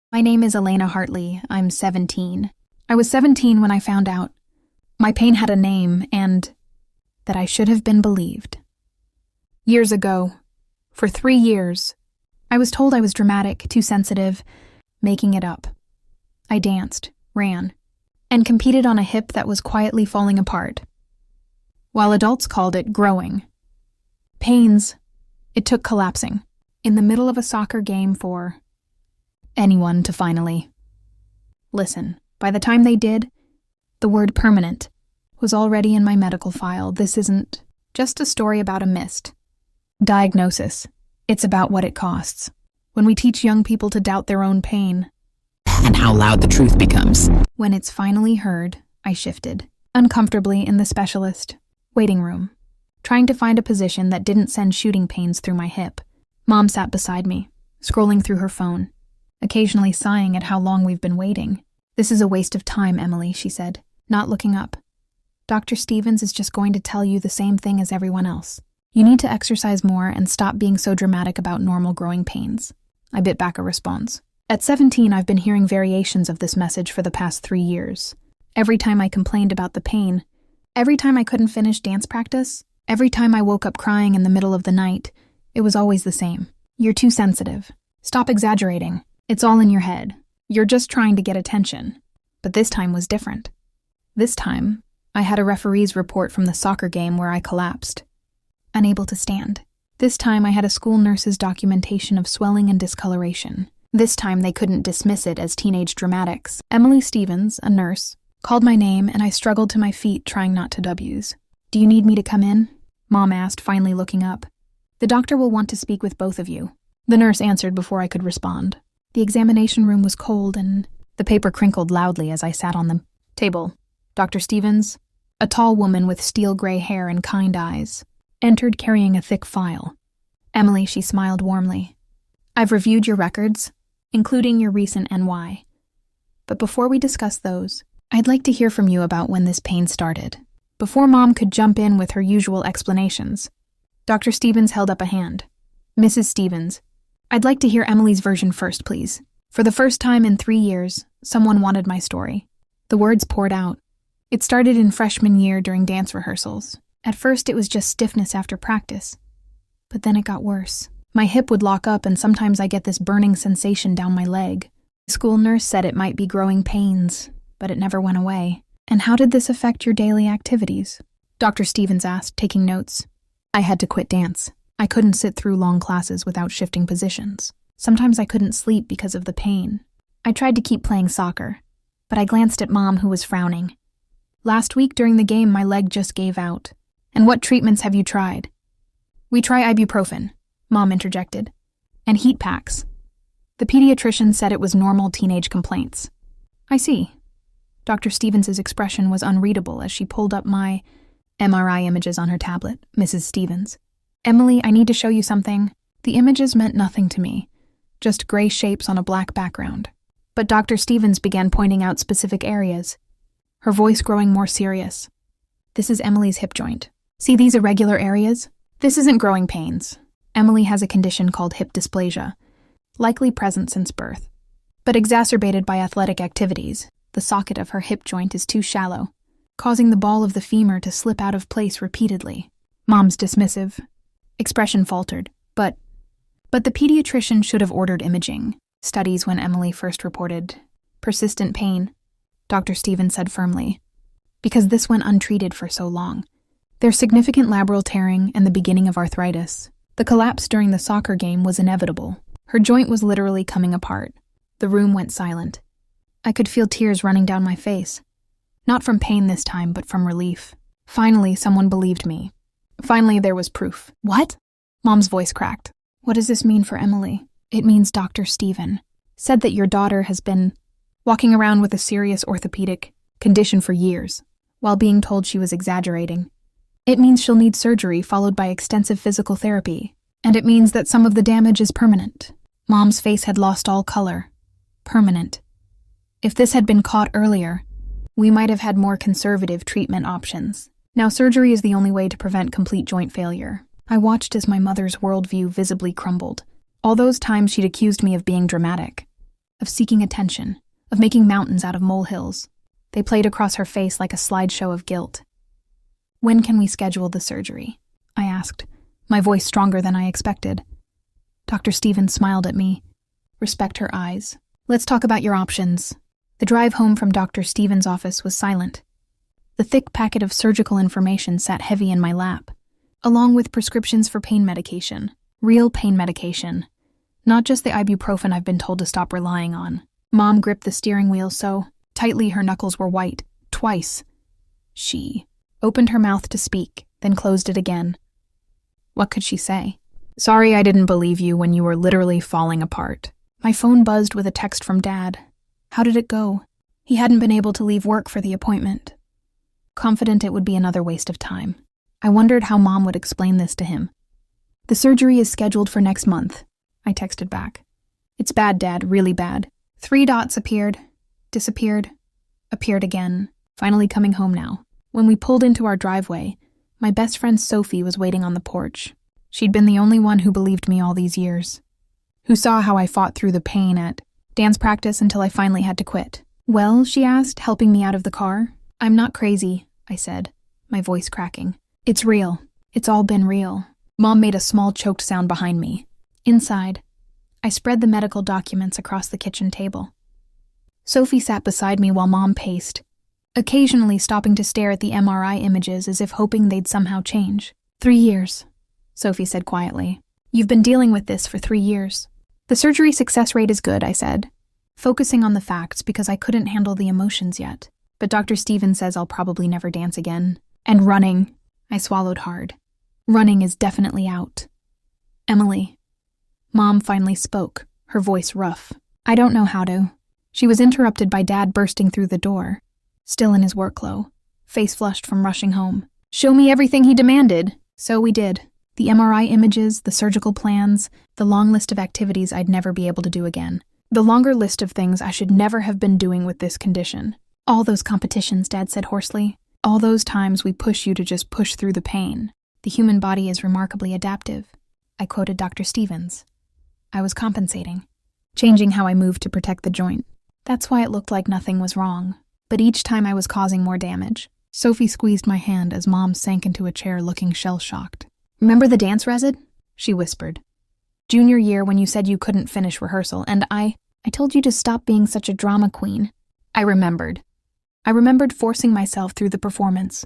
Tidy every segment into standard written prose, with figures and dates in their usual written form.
My name is Elena Hartley. I'm 17. I was 17 when I found out my pain had a name and that I should have been believed. Years ago, for 3 years, I was told I was dramatic, too sensitive, making it up. I danced, ran, and competed on a hip that was quietly falling apart, while adults called it growing. Pains, it took collapsing in the middle of a soccer game for anyone to finally listen. By the time they did, the word permanent was already in my medical file. This isn't just a story about a missed diagnosis. It's about what it costs when we teach young people to doubt their own pain. And how loud the truth becomes. When it's finally heard, I shifted, uncomfortably in the specialist waiting room, trying to find a position that didn't send shooting pains through my hip. Mom sat beside me, scrolling through her phone, occasionally sighing at how long we've been waiting. "This is a waste of time, Emily," she said, not looking up. "Dr. Stevens is just going to tell you the same thing as everyone else. You need to exercise more and stop being so dramatic about normal growing pains." I bit back a response. At 17, I've been hearing variations of this message for the past 3 years. Every time I complained about the pain, every time I couldn't finish dance practice, every time I woke up crying in the middle of the night, it was always the same. "You're too sensitive. Stop exaggerating. It's all in your head. You're just trying to get attention." But this time was different. This time, I had a referee's report from the soccer game where I collapsed, unable to stand. This time, I had a school nurse's documentation of swelling and discoloration. This time, they couldn't dismiss it as teenage dramatics. Emily Stevens, a nurse, called my name and I struggled to my feet, trying not to W's. "Do you need me to come in?" Mom asked, finally looking up. "The doctor will want to speak with both of you." The nurse answered before I could respond. The examination room was cold and the paper crinkled loudly as I sat on the table. Dr. Stevens, a tall woman with steel gray hair and kind eyes, entered carrying a thick file. "Emily," she smiled warmly, "I've reviewed your records, including your recent NY. But before we discuss those, I'd like to hear from you about when this pain started." Before Mom could jump in with her usual explanations, Dr. Stevens held up a hand. "Mrs. Stevens, I'd like to hear Emily's version first, please. For the first time in 3 years, someone wanted my story." The words poured out. It started in freshman year during dance rehearsals. At first, it was just stiffness after practice. But then it got worse. My hip would lock up and sometimes I get this burning sensation down my leg. The school nurse said it might be growing pains, but it never went away. "And how did this affect your daily activities?" Dr. Stevens asked, taking notes. "I had to quit dance. I couldn't sit through long classes without shifting positions. Sometimes I couldn't sleep because of the pain. I tried to keep playing soccer, but I glanced at Mom, who was frowning. Last week during the game, my leg just gave out." "And what treatments have you tried?" "We try ibuprofen," Mom interjected, "and heat packs. The pediatrician said it was normal teenage complaints." "I see." Dr. Stevens' expression was unreadable as she pulled up my MRI images on her tablet. "Mrs. Stevens, Emily, I need to show you something." The images meant nothing to me, just gray shapes on a black background. But Dr. Stevens began pointing out specific areas, her voice growing more serious. "This is Emily's hip joint. See these irregular areas? This isn't growing pains. Emily has a condition called hip dysplasia, likely present since birth, but exacerbated by athletic activities. The socket of her hip joint is too shallow, causing the ball of the femur to slip out of place repeatedly." Mom's dismissive expression faltered. But the pediatrician should have ordered imaging studies when Emily first reported persistent pain, Dr. Stevens said firmly, because this went untreated for so long. There's significant labral tearing and the beginning of arthritis. The collapse during the soccer game was inevitable. Her joint was literally coming apart. The room went silent. I could feel tears running down my face. Not from pain this time, but from relief. Finally, someone believed me. Finally, there was proof. "What?" Mom's voice cracked. "What does this mean for Emily?" "It means Dr. Steven said that your daughter has been walking around with a serious orthopedic condition for years, while being told she was exaggerating. It means she'll need surgery followed by extensive physical therapy, and it means that some of the damage is permanent." Mom's face had lost all color. Permanent. If this had been caught earlier, we might have had more conservative treatment options. Now surgery is the only way to prevent complete joint failure. I watched as my mother's worldview visibly crumbled. All those times she'd accused me of being dramatic. of seeking attention, of making mountains out of molehills. They played across her face like a slideshow of guilt. "When can we schedule the surgery?" I asked, my voice stronger than I expected. Dr. Stevens smiled at me. "Respect her eyes. Let's talk about your options." The drive home from Dr. Stevens' office was silent. The thick packet of surgical information sat heavy in my lap, along with prescriptions for pain medication. Real pain medication. Not just the ibuprofen I've been told to stop relying on. Mom gripped the steering wheel so tightly her knuckles were white. Twice. She opened her mouth to speak, then closed it again. What could she say? "Sorry I didn't believe you when you were literally falling apart." My phone buzzed with a text from Dad. How did it go? He hadn't been able to leave work for the appointment. Confident it would be another waste of time. I wondered how Mom would explain this to him. "The surgery is scheduled for next month," I texted back. "It's bad, Dad, really bad." 3 dots appeared, disappeared, appeared again, finally coming home now. When we pulled into our driveway, my best friend Sophie was waiting on the porch. She'd been the only one who believed me all these years, who saw how I fought through the pain at dance practice until I finally had to quit. "Well," she asked, helping me out of the car. "I'm not crazy," I said, my voice cracking. "It's real. It's all been real." Mom made a small choked sound behind me. Inside, I spread the medical documents across the kitchen table. Sophie sat beside me while Mom paced, occasionally stopping to stare at the MRI images as if hoping they'd somehow change. 3 years, Sophie said quietly. "You've been dealing with this for 3 years. The surgery success rate is good," I said, focusing on the facts because I couldn't handle the emotions yet. "But Dr. Stevens says I'll probably never dance again. And running," I swallowed hard. "Running is definitely out." "Emily." Mom finally spoke, her voice rough. "I don't know how to." She was interrupted by Dad bursting through the door, still in his work clothes, face flushed from rushing home. "Show me everything he demanded." So we did. The MRI images, the surgical plans, the long list of activities I'd never be able to do again. The longer list of things I should never have been doing with this condition. "All those competitions," Dad said hoarsely. "All those times we push you to just push through the pain. The human body is remarkably adaptive." I quoted Dr. Stevens. I was compensating, changing how I moved to protect the joint. That's why it looked like nothing was wrong. But each time I was causing more damage. Sophie squeezed my hand as Mom sank into a chair looking shell-shocked. "Remember the dance resid?" she whispered. "Junior year when you said you couldn't finish rehearsal, and I told you to stop being such a drama queen." I remembered forcing myself through the performance,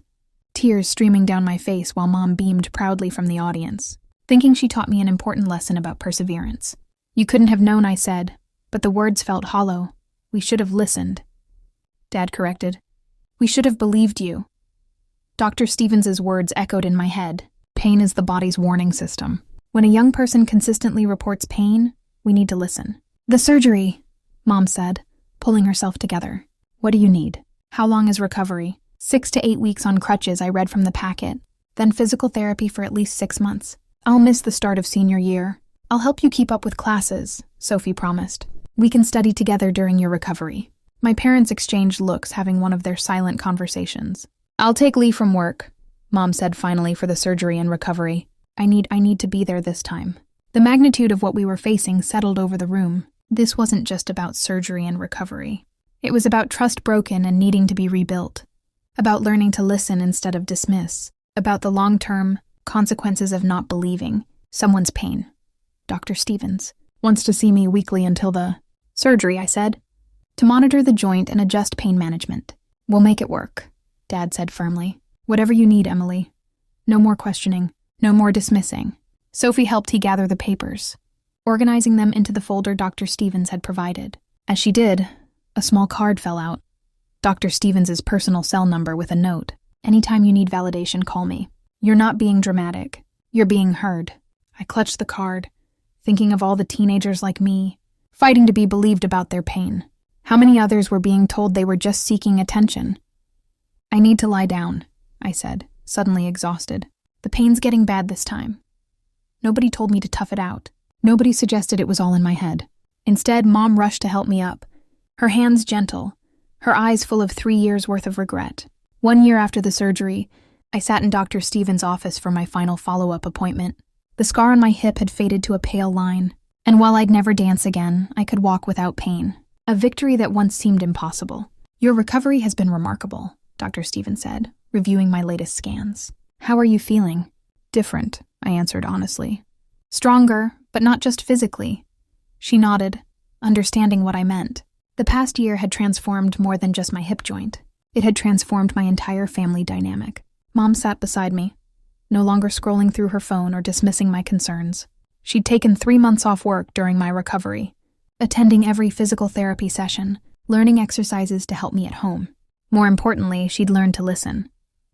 tears streaming down my face while Mom beamed proudly from the audience, thinking she taught me an important lesson about perseverance. "You couldn't have known," I said, but the words felt hollow. "We should have listened," Dad corrected. "We should have believed you." Dr. Stevens's words echoed in my head. Pain is the body's warning system. When a young person consistently reports pain, we need to listen. "The surgery," Mom said, pulling herself together. "What do you need?" "How long is recovery?" 6 to 8 weeks on crutches, I read from the packet. Then physical therapy for at least 6 months. "I'll miss the start of senior year. I'll help you keep up with classes," Sophie promised. "We can study together during your recovery." My parents exchanged looks, having one of their silent conversations. "I'll take leave from work," Mom said finally, for the surgery and recovery. I need to be there this time." The magnitude of what we were facing settled over the room. This wasn't just about surgery and recovery. It was about trust broken and needing to be rebuilt. About learning to listen instead of dismiss. About the long-term consequences of not believing someone's pain. "Dr. Stevens wants to see me weekly until the surgery," I said, "to monitor the joint and adjust pain management." "We'll make it work," Dad said firmly. "Whatever you need, Emily. No more questioning. No more dismissing." Sophie helped he gather the papers, organizing them into the folder Dr. Stevens had provided. As she did, a small card fell out. Dr. Stevens' personal cell number with a note. "Anytime you need validation, call me. You're not being dramatic. You're being heard." I clutched the card, thinking of all the teenagers like me, fighting to be believed about their pain. How many others were being told they were just seeking attention? "I need to lie down," I said, suddenly exhausted. "The pain's getting bad this time." Nobody told me to tough it out. Nobody suggested it was all in my head. Instead, Mom rushed to help me up, her hands gentle, her eyes full of 3 years' worth of regret. 1 year after the surgery, I sat in Dr. Stevens' office for my final follow-up appointment. The scar on my hip had faded to a pale line, and while I'd never dance again, I could walk without pain. A victory that once seemed impossible. Your recovery has been remarkable, Dr. Stevens said, reviewing my latest scans. How are you feeling? Different, I answered honestly. Stronger, but not just physically. She nodded, understanding what I meant. The past year had transformed more than just my hip joint. It had transformed my entire family dynamic. Mom sat beside me, no longer scrolling through her phone or dismissing my concerns. She'd taken 3 months off work during my recovery, attending every physical therapy session, learning exercises to help me at home. More importantly, she'd learned to listen.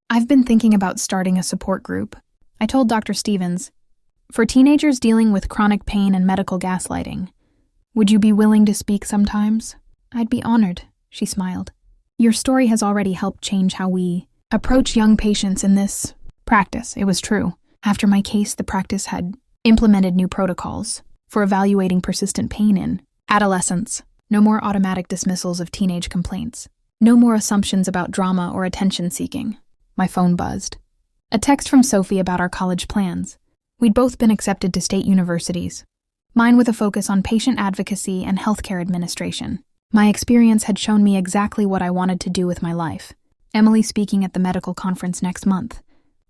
I've been thinking about starting a support group. I told Dr. Stevens, for teenagers dealing with chronic pain and medical gaslighting. Would you be willing to speak sometimes? I'd be honored, she smiled. Your story has already helped change how we approach young patients in this practice. It was true. After my case, the practice had implemented new protocols for evaluating persistent pain in adolescents. No more automatic dismissals of teenage complaints. No more assumptions about drama or attention seeking. My phone buzzed. A text from Sophie about our college plans. We'd both been accepted to state universities. Mine with a focus on patient advocacy and healthcare administration. My experience had shown me exactly what I wanted to do with my life. Emily speaking at the medical conference next month.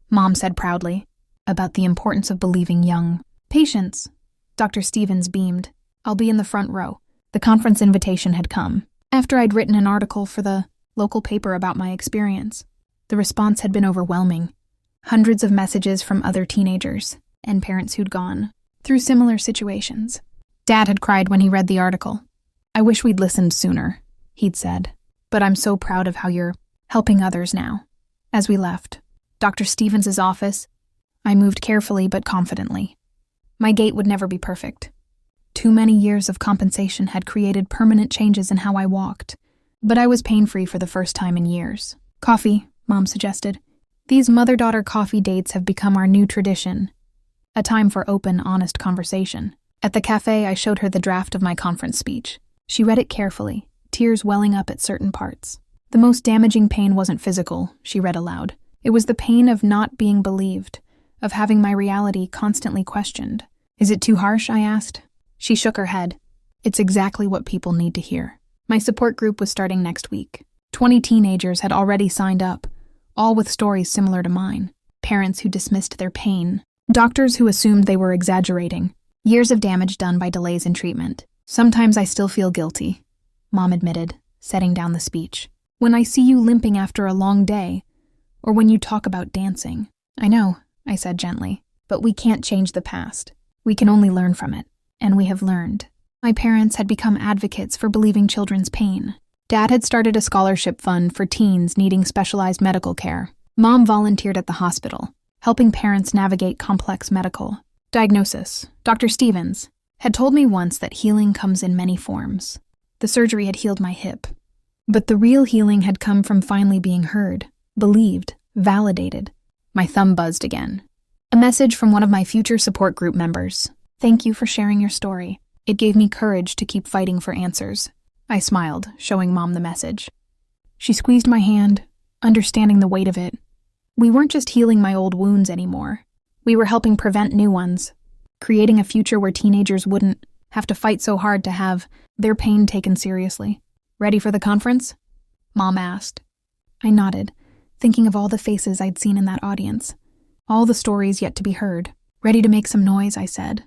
Mom said proudly, about the importance of believing young patients. Dr. Stevens beamed. I'll be in the front row. The conference invitation had come. After I'd written an article for the local paper about my experience. The response had been overwhelming. Hundreds of messages from other teenagers and parents who'd gone through similar situations. Dad had cried when he read the article. I wish we'd listened sooner, he'd said. But I'm so proud of how you're helping others now. As we left Dr. Stevens' office, I moved carefully but confidently. My gait would never be perfect. Too many years of compensation had created permanent changes in how I walked, but I was pain-free for the first time in years. Coffee, Mom suggested. These mother-daughter coffee dates have become our new tradition, a time for open, honest conversation. At the cafe, I showed her the draft of my conference speech. She read it carefully, tears welling up at certain parts. The most damaging pain wasn't physical, she read aloud. It was the pain of not being believed, of having my reality constantly questioned. Is it too harsh? I asked. She shook her head. It's exactly what people need to hear. My support group was starting next week. 20 teenagers had already signed up, all with stories similar to mine. Parents who dismissed their pain. Doctors who assumed they were exaggerating. Years of damage done by delays in treatment. Sometimes I still feel guilty, Mom admitted, setting down the speech. When I see you limping after a long day, or when you talk about dancing. I know, I said gently, but we can't change the past. We can only learn from it. And we have learned. My parents had become advocates for believing children's pain. Dad had started a scholarship fund for teens needing specialized medical care. Mom volunteered at the hospital, helping parents navigate complex medical diagnosis. Dr. Stevens had told me once that healing comes in many forms. The surgery had healed my hip. But the real healing had come from finally being heard, believed, validated. My thumb buzzed again. A message from one of my future support group members. Thank you for sharing your story. It gave me courage to keep fighting for answers. I smiled, showing Mom the message. She squeezed my hand, understanding the weight of it. We weren't just healing my old wounds anymore. We were helping prevent new ones, creating a future where teenagers wouldn't have to fight so hard to have their pain taken seriously. Ready for the conference? Mom asked. I nodded, thinking of all the faces I'd seen in that audience, all the stories yet to be heard. Ready to make some noise, I said.